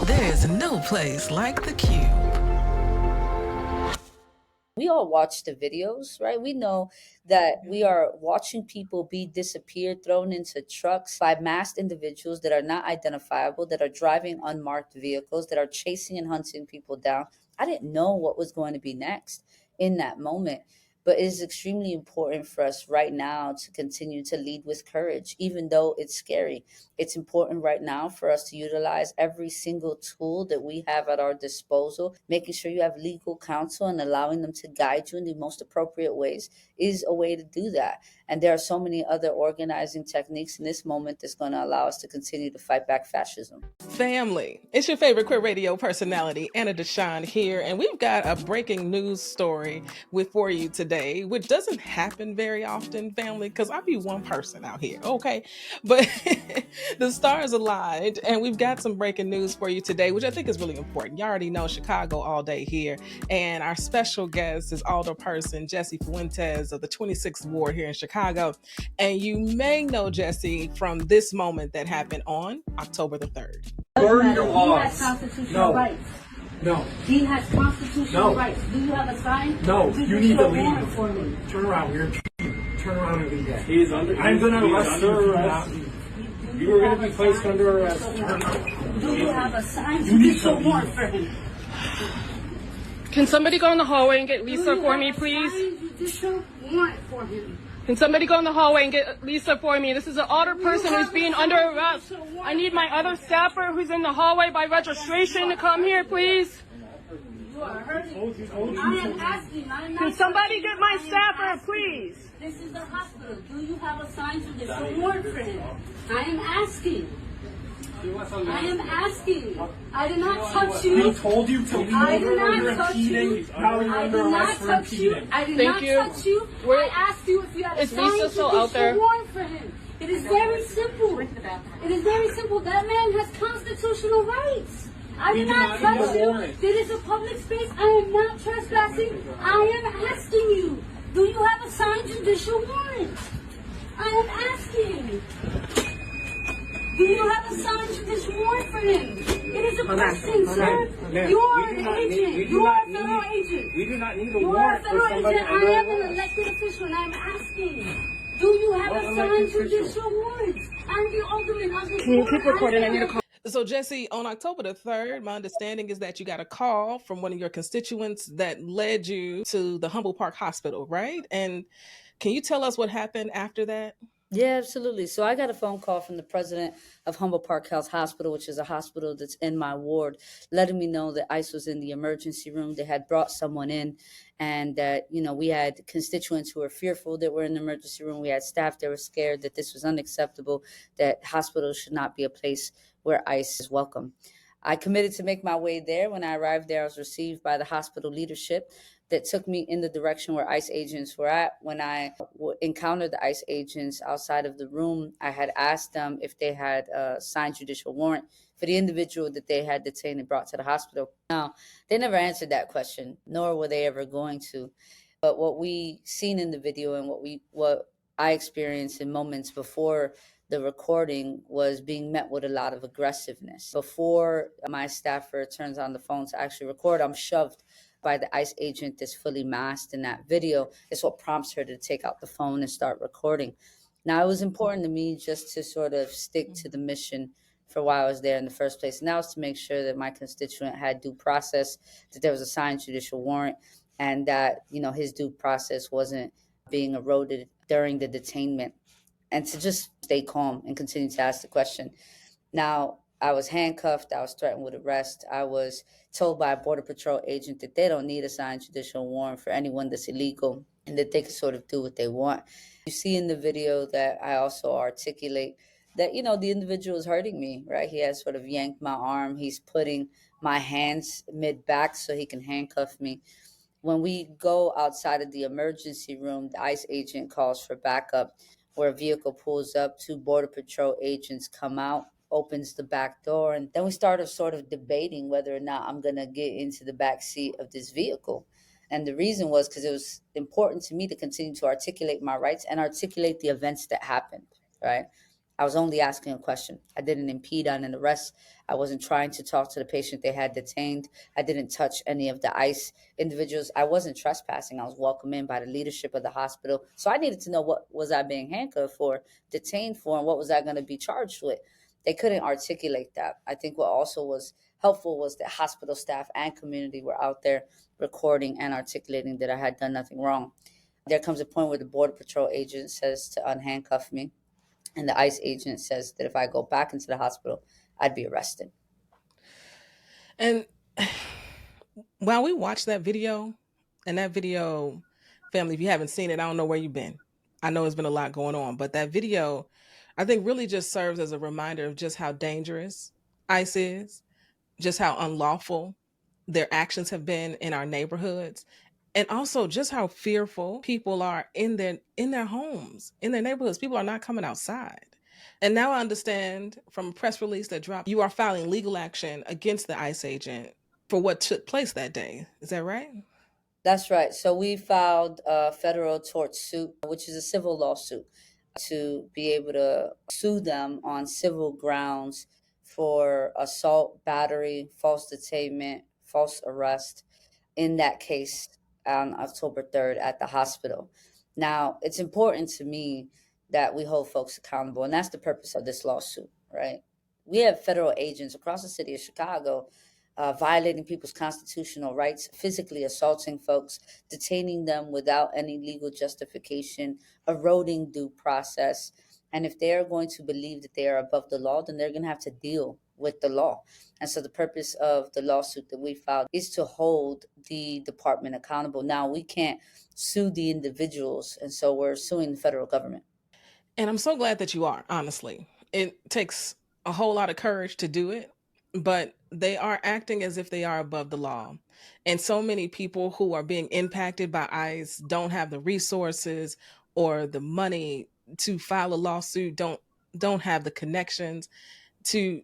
There's no place like the Cube. We all watch the videos, right? We know that we are watching people be disappeared, thrown into trucks by masked individuals that are not identifiable, that are driving unmarked vehicles, that are chasing and hunting people down. I didn't know what was going to be next in that moment. But it is extremely important for us right now to continue to lead with courage, even though it's scary. It's important right now for us to utilize every single tool that we have at our disposal. Making sure you have legal counsel and allowing them to guide you in the most appropriate ways is a way to do that. And there are so many other organizing techniques in this moment that's going to allow us to continue to fight back fascism. Family, it's your favorite queer radio personality, Anna DeShawn here, and we've got a breaking news story for you today, which doesn't happen very often, family, because I be one person out here, okay? But the stars aligned, and we've got some breaking news for you today, which I think is really important. You already know Chicago all day here, and our special guest is Alderperson Jesse Fuentes of the 26th Ward here in Chicago, and you may know Jesse from this moment that happened on October the 3rd. Burn your laws. He has constitutional rights. No. He has constitutional rights. Do you have a sign? No. You need to leave. For me. Turn around. Turn around and leave. He is under. I'm going to arrest you. You are going to be placed under arrest. Do you have a signed judicial warrant for him? Can somebody go in the hallway and get Lisa for me, please? Judicial warrant for him. Can somebody go in the hallway and get Lisa for me? This is an Alderperson who's being under arrest. I need my other staffer who's in the hallway by registration to come here, please. You are hurting. I am asking. I am not. Can somebody get my staffer, please? This is the hospital. Do you have a signed judicial warrant for him? I am asking. I am asking. I did not touch you. We told you to leave. I did not touch you. Now you're I under did not arrest for touch you. impeding. I did Thank not you. touch you. I asked you if you had a Is signed Lisa still out there? judicial warrant for him. It is very simple. It is very simple. That man has constitutional rights. I did not touch you. It is a public space. I am not trespassing. I am asking you. Do you have a signed judicial warrant? I am asking. Do you have a signed judicial warrant for him? It is a question, sir. You are an agent. You are a federal agent. We do not need a You are a warrant for federal somebody agent. I under am an arrest. elected official, and I'm asking. Do you have a signed judicial warrant? I'm the alderman of this Can you keep recording? I need a call. So, Jesse, on October the 3rd, my understanding is that you got a call from one of your constituents that led you to the Humboldt Park Hospital, right? And can you tell us what happened after that? Yeah, absolutely. So I got a phone call from the president of Humboldt Park Health Hospital, which is a hospital that's in my ward, letting me know that ICE was in the emergency room. They had brought someone in, and that, we had constituents who were fearful that were in the emergency room. We had staff that were scared that this was unacceptable, that hospitals should not be a place where ICE is welcome. I committed to make my way there. When I arrived there, I was received by the hospital leadership that took me in the direction where ICE agents were at. When I encountered the ICE agents outside of the room, I had asked them if they had a signed judicial warrant for the individual that they had detained and brought to the hospital. Now, they never answered that question, nor were they ever going to. But what we seen in the video and what I experienced in moments before the recording was being met with a lot of aggressiveness. Before my staffer turns on the phone to actually record, I'm shoved by the ICE agent that's fully masked in that video. It's what prompts her to take out the phone and start recording. Now, it was important to me just to sort of stick to the mission for why I was there in the first place. And that was to make sure that my constituent had due process, that there was a signed judicial warrant, and that, his due process wasn't being eroded during the detainment, and to just stay calm and continue to ask the question. Now, I was handcuffed. I was threatened with arrest. I was told by a Border Patrol agent that they don't need a signed judicial warrant for anyone that's illegal, and that they can sort of do what they want. You see in the video that I also articulate that, the individual is hurting me, right? He has sort of yanked my arm. He's putting my hands mid-back so he can handcuff me. When we go outside of the emergency room, the ICE agent calls for backup, where a vehicle pulls up, 2 Border Patrol agents come out, opens the back door, and then we started sort of debating whether or not I'm going to get into the back seat of this vehicle. And the reason was because it was important to me to continue to articulate my rights and articulate the events that happened, right? I was only asking a question. I didn't impede on an arrest. I wasn't trying to talk to the patient they had detained. I didn't touch any of the ICE individuals. I wasn't trespassing. I was welcomed in by the leadership of the hospital. So I needed to know, what was I being handcuffed for, detained for, and what was I going to be charged with? They couldn't articulate that. I think what also was helpful was that hospital staff and community were out there recording and articulating that I had done nothing wrong. There comes a point where the Border Patrol agent says to unhandcuff me, and the ICE agent says that if I go back into the hospital, I'd be arrested. And while we watched that video, and that video, family, if you haven't seen it, I don't know where you've been. I know it's been a lot going on, but that video, I think, really just serves as a reminder of just how dangerous ICE is, just how unlawful their actions have been in our neighborhoods, and also just how fearful people are in their homes, in their neighborhoods. People are not coming outside. And now I understand from a press release that dropped, you are filing legal action against the ICE agent for what took place that day. Is that right? That's right. So we filed a federal tort suit, which is a civil lawsuit, to be able to sue them on civil grounds for assault, battery, false detainment, false arrest in that case on October 3rd at the hospital. Now, it's important to me that we hold folks accountable, and that's the purpose of this lawsuit, right? We have federal agents across the city of Chicago violating people's constitutional rights, physically assaulting folks, detaining them without any legal justification, eroding due process. And if they're going to believe that they are above the law, then they're going to have to deal with the law. And so the purpose of the lawsuit that we filed is to hold the department accountable. Now, we can't sue the individuals, and so we're suing the federal government. And I'm so glad that you are, honestly. It takes a whole lot of courage to do it, but they are acting as if they are above the law. And so many people who are being impacted by ICE don't have the resources or the money to file a lawsuit, don't have the connections to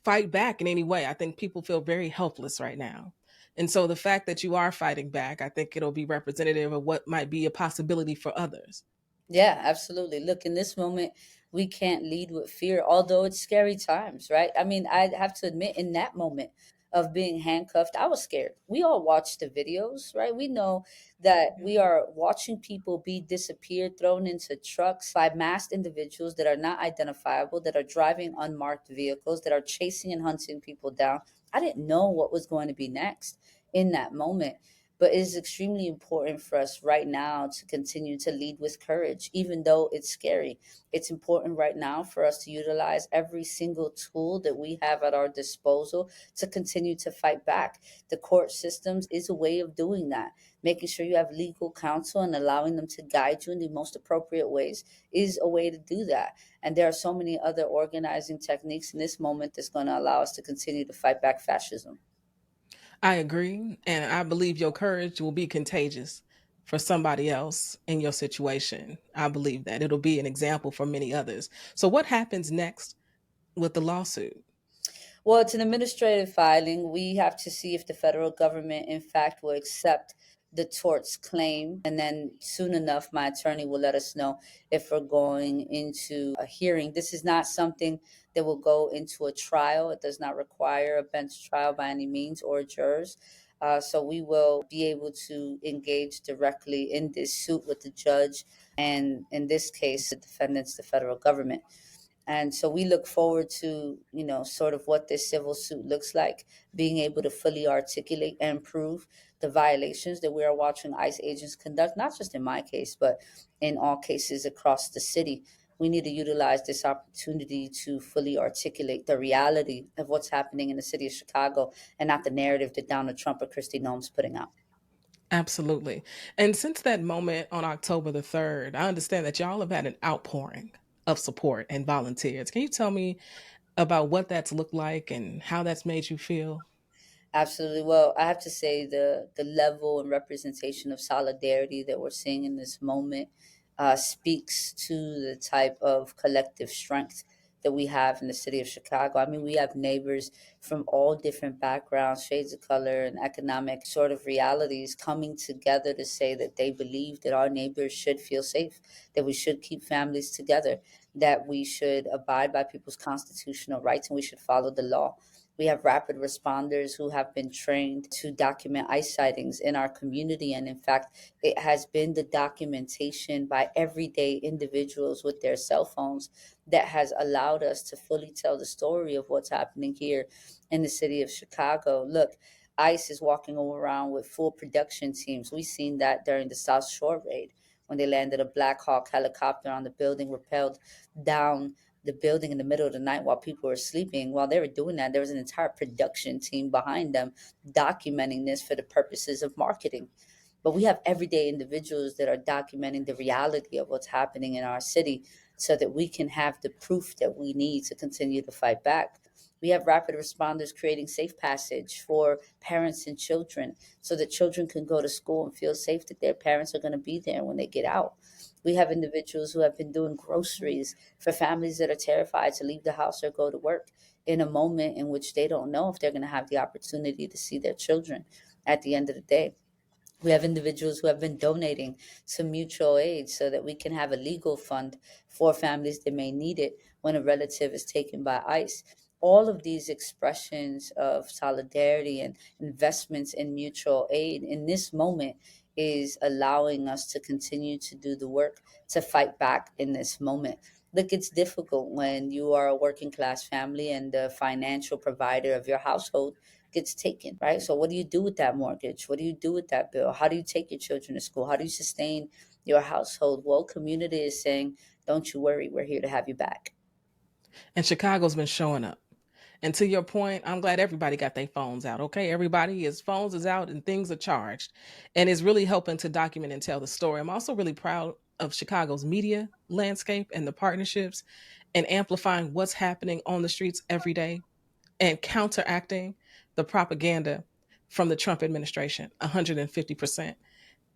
fight back in any way. I think people feel very helpless right now. And so the fact that you are fighting back, I think it'll be representative of what might be a possibility for others. Yeah, absolutely. Look, in this moment, we can't lead with fear, although it's scary times, right? I mean, I have to admit, in that moment of being handcuffed, I was scared. We all watched the videos, right? We know that we are watching people be disappeared, thrown into trucks by masked individuals that are not identifiable, that are driving unmarked vehicles, that are chasing and hunting people down. I didn't know what was going to be next in that moment. But it is extremely important for us right now to continue to lead with courage, even though it's scary. It's important right now for us to utilize every single tool that we have at our disposal to continue to fight back. The court systems is a way of doing that. Making sure you have legal counsel and allowing them to guide you in the most appropriate ways is a way to do that. And there are so many other organizing techniques in this moment that's going to allow us to continue to fight back fascism. I agree. And I believe your courage will be contagious for somebody else in your situation. I believe that it'll be an example for many others. So, what happens next with the lawsuit? Well, it's an administrative filing. We have to see if the federal government, in fact, will accept the torts claim. And then soon enough, my attorney will let us know if we're going into a hearing. This is not something that will go into a trial. It does not require a bench trial by any means or jurors. So we will be able to engage directly in this suit with the judge, and in this case, the defendants, the federal government. And so we look forward to, sort of what this civil suit looks like, being able to fully articulate and prove the violations that we are watching ICE agents conduct, not just in my case, but in all cases across the city. We need to utilize this opportunity to fully articulate the reality of what's happening in the city of Chicago and not the narrative that Donald Trump or Kristi Noem's putting out. Absolutely. And since that moment on October the 3rd, I understand that y'all have had an outpouring of support and volunteers. Can you tell me about what that's looked like and how that's made you feel? Absolutely. Well, I have to say the level and representation of solidarity that we're seeing in this moment speaks to the type of collective strength that we have in the city of Chicago. I mean, we have neighbors from all different backgrounds, shades of color, and economic sort of realities coming together to say that they believe that our neighbors should feel safe, that we should keep families together, that we should abide by people's constitutional rights and we should follow the law. We have rapid responders who have been trained to document ICE sightings in our community. And in fact, it has been the documentation by everyday individuals with their cell phones that has allowed us to fully tell the story of what's happening here in the city of Chicago. Look, ICE is walking around with full production teams. We've seen that during the South Shore raid when they landed a Black Hawk helicopter on the building, rappelled down the building in the middle of the night while people were sleeping. While they were doing that, there was an entire production team behind them documenting this for the purposes of marketing. But we have everyday individuals that are documenting the reality of what's happening in our city so that we can have the proof that we need to continue to fight back. We have rapid responders creating safe passage for parents and children so that children can go to school and feel safe that their parents are going to be there when they get out. We have individuals who have been doing groceries for families that are terrified to leave the house or go to work in a moment in which they don't know if they're going to have the opportunity to see their children at the end of the day. We have individuals who have been donating to mutual aid so that we can have a legal fund for families that may need it when a relative is taken by ICE. All of these expressions of solidarity and investments in mutual aid in this moment is allowing us to continue to do the work to fight back in this moment. Look, it's difficult when you are a working class family and the financial provider of your household gets taken, right? So what do you do with that mortgage? What do you do with that bill? How do you take your children to school? How do you sustain your household? Well, community is saying, don't you worry, we're here to have you back. And Chicago's been showing up. And to your point, I'm glad everybody got their phones out. Okay, everybody, his phones is out and things are charged. And it's really helping to document and tell the story. I'm also really proud of Chicago's media landscape and the partnerships and amplifying what's happening on the streets every day and counteracting the propaganda from the Trump administration 150%.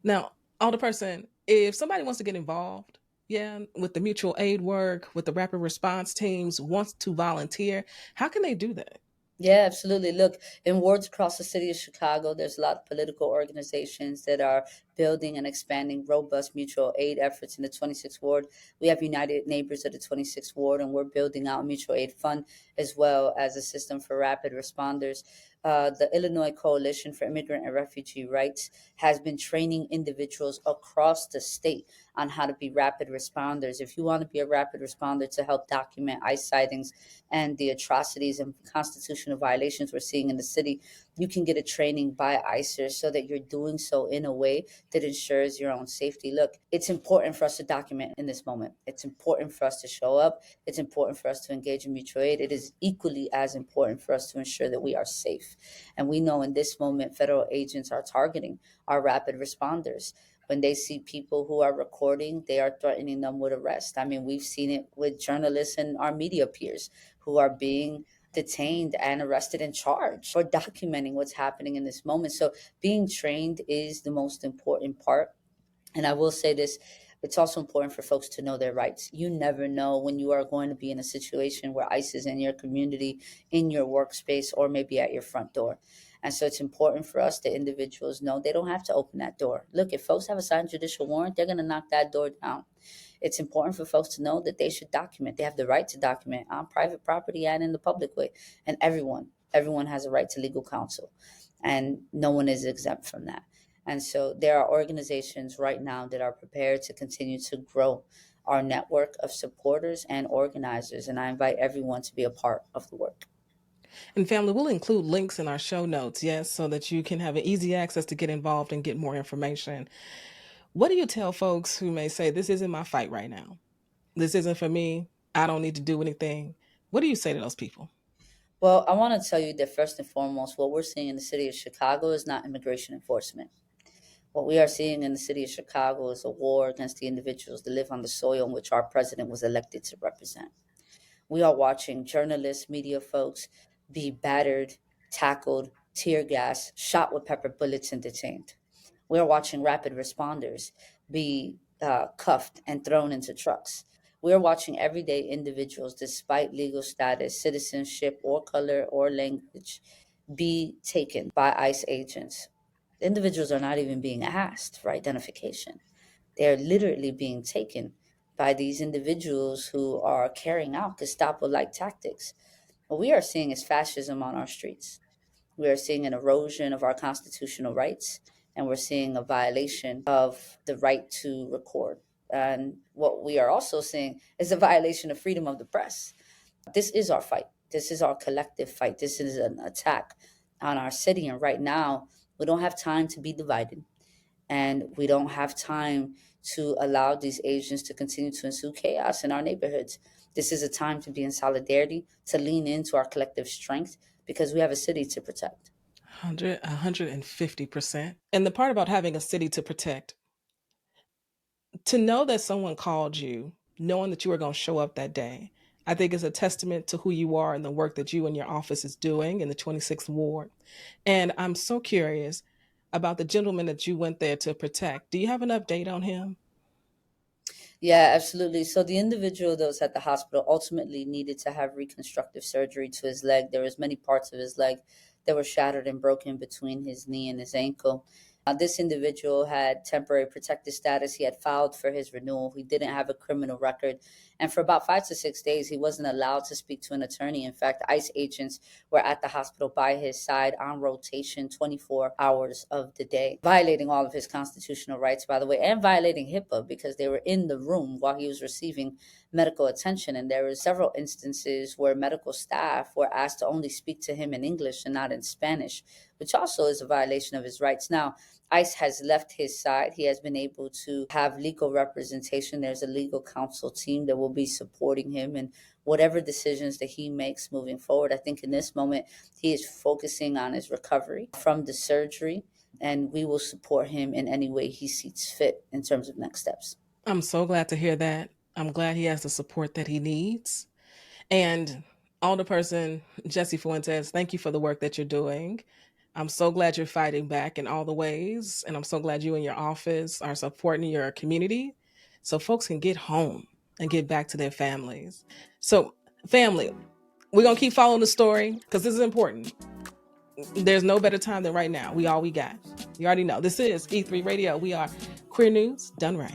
Now, Alderperson, if somebody wants to get involved, yeah, with the mutual aid work, with the rapid response teams, wants to volunteer, how can they do that? Yeah, absolutely. Look, in wards across the city of Chicago, there's a lot of political organizations that are building and expanding robust mutual aid efforts in the 26th ward. We have United Neighbors of the 26th ward, and we're building out a mutual aid fund as well as a system for rapid responders. The Illinois Coalition for Immigrant and Refugee Rights has been training individuals across the state on how to be rapid responders. If you want to be a rapid responder to help document ICE sightings and the atrocities and constitutional violations we're seeing in the city, you can get a training by ICERs so that you're doing so in a way that ensures your own safety. Look, it's important for us to document in this moment. It's important for us to show up. It's important for us to engage in mutual aid. It is equally as important for us to ensure that we are safe. And we know in this moment, federal agents are targeting our rapid responders. When they see people who are recording, they are threatening them with arrest. I mean, we've seen it with journalists and our media peers who are being detained and arrested and charged for documenting what's happening in this moment. So being trained is the most important part. And I will say this, it's also important for folks to know their rights. You never know when you are going to be in a situation where ICE is in your community, in your workspace, or maybe at your front door. And so it's important for us that individuals know they don't have to open that door. Look, if folks have a signed judicial warrant, they're going to knock that door down. It's important for folks to know that they should document. They have the right to document on private property and in the public way. And everyone has a right to legal counsel. And no one is exempt from that. And so there are organizations right now that are prepared to continue to grow our network of supporters and organizers. And I invite everyone to be a part of the work. And family, we'll include links in our show notes, yes, so that you can have an easy access to get involved and get more information. What do you tell folks who may say, this isn't my fight right now? This isn't for me. I don't need to do anything. What do you say to those people? Well, I want to tell you that first and foremost, what we're seeing in the city of Chicago is not immigration enforcement. What we are seeing in the city of Chicago is a war against the individuals that live on the soil in which our president was elected to represent. We are watching journalists, media folks be battered, tackled, tear gassed, shot with pepper bullets, and detained. We are watching rapid responders be cuffed and thrown into trucks. We are watching everyday individuals, despite legal status, citizenship, or color or language, be taken by ICE agents. Individuals are not even being asked for identification. They are literally being taken by these individuals who are carrying out Gestapo-like tactics. What we are seeing is fascism on our streets. We are seeing an erosion of our constitutional rights, and we're seeing a violation of the right to record. And what we are also seeing is a violation of freedom of the press. This is our fight. This is our collective fight. This is an attack on our city. And right now, we don't have time to be divided. And we don't have time to allow these agents to continue to ensue chaos in our neighborhoods. This is a time to be in solidarity, to lean into our collective strength, because we have a city to protect. 150%. And the part about having a city to protect, to know that someone called you, knowing that you were going to show up that day, I think is a testament to who you are and the work that you and your office is doing in the 26th Ward. And I'm so curious about the gentleman that you went there to protect. Do you have an update on him? Yeah, absolutely. So the individual that was at the hospital ultimately needed to have reconstructive surgery to his leg. There was many parts of his leg that were shattered and broken between his knee and his ankle. This individual had temporary protected status. He had filed for his renewal. He didn't have a criminal record. And for about 5 to 6 days, he wasn't allowed to speak to an attorney. In fact, ICE agents were at the hospital by his side on rotation 24 hours of the day, violating all of his constitutional rights, by the way, and violating HIPAA because they were in the room while he was receiving medical attention. And there were several instances where medical staff were asked to only speak to him in English and not in Spanish, which also is a violation of his rights. Now, ICE has left his side. He has been able to have legal representation. There's a legal counsel team that will be supporting him in whatever decisions that he makes moving forward. I think in this moment, he is focusing on his recovery from the surgery, and we will support him in any way he sees fit in terms of next steps. I'm so glad to hear that. I'm glad he has the support that he needs. And Alderperson Jesse Fuentes, thank you for the work that you're doing. I'm so glad you're fighting back in all the ways. And I'm so glad you and your office are supporting your community so folks can get home and get back to their families. So, family, we're going to keep following the story because this is important. There's no better time than right now. We got. You already know. This is E3 Radio. We are Queer News Done Right.